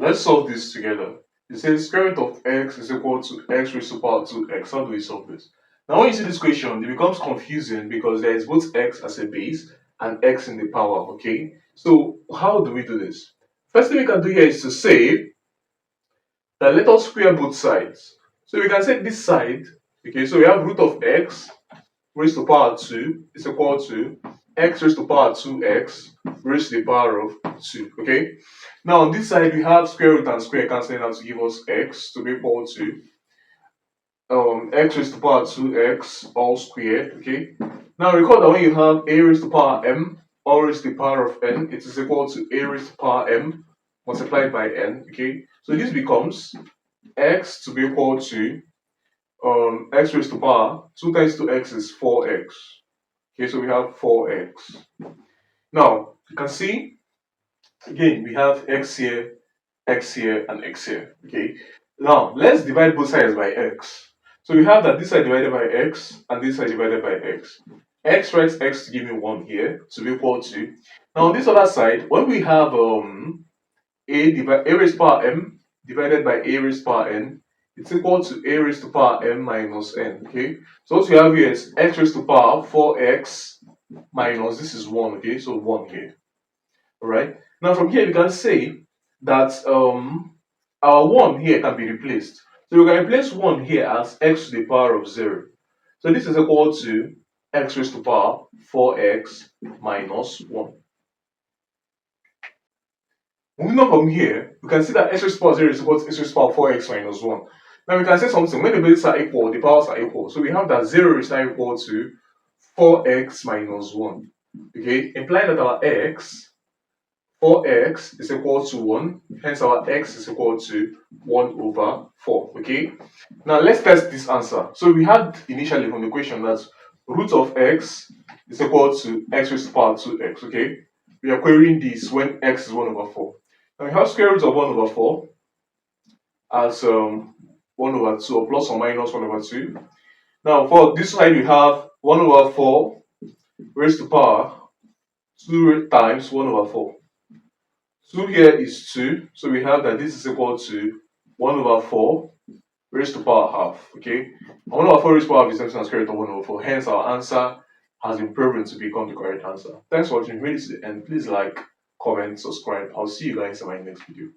let's solve this together. It says square root of x is equal to x raised to power 2x. How do we solve this? Now, when you see this question, it becomes confusing because there is both x as a base and x in the power, okay? So, how do we do this? First thing we can do here is to say that let us square both sides. So, we can say this side, okay, so we have root of x raised to power 2 is equal to x raised to power 2x raised to the power of 2, okay? Now on this side we have square root and square cancelling out to give us x to be equal to x raised to power 2x all squared, okay? Now recall that when you have a raised to power m all raised to the power of n, it is equal to a raised to power m multiplied by n, okay? So this becomes x to be equal to x raised to power 2 times 2x is 4x. Okay, so we have 4x. Now you can see again we have x here, and x here. Okay, now let's divide both sides by x. So we have that this side divided by x and this side divided by x. X writes x to give me 1 here to be equal to. Now on this other side, when we have a raised to power m divided by a raised to power n, it's equal to a raised to power m minus n, okay? So what we have here is x raised to power 4x minus, this is 1, okay? So 1 here, alright? Now from here we can say that our 1 here can be replaced. So we can replace 1 here as x to the power of 0. So this is equal to x raised to power 4x minus 1. Moving on from here, we can see that x raised to power 0 is equal to x raised to power 4x minus 1. Now we can say something, when the bases are equal, the powers are equal. So we have that 0 is now equal to 4x minus 1. Okay, implying that our x, 4x is equal to 1, hence our x is equal to 1 over 4. Okay, now let's test this answer. So we had initially from the equation that root of x is equal to x raised to power 2x. Okay, we are querying this when x is 1 over 4. Now we have square root of 1 over 4 as 1 over 2 or plus or minus 1 over 2. Now for this side we have 1 over 4 raised to power 2 times 1 over 4. 2 here is 2, so we have that this is equal to 1 over 4 raised to power half, okay? And 1 over 4 raised to power half is something as square root of 1 over 4, hence our answer has been proven to become the correct answer. Thanks for watching. If you made it to the end, please like, comment, subscribe. I'll see you guys in my next video.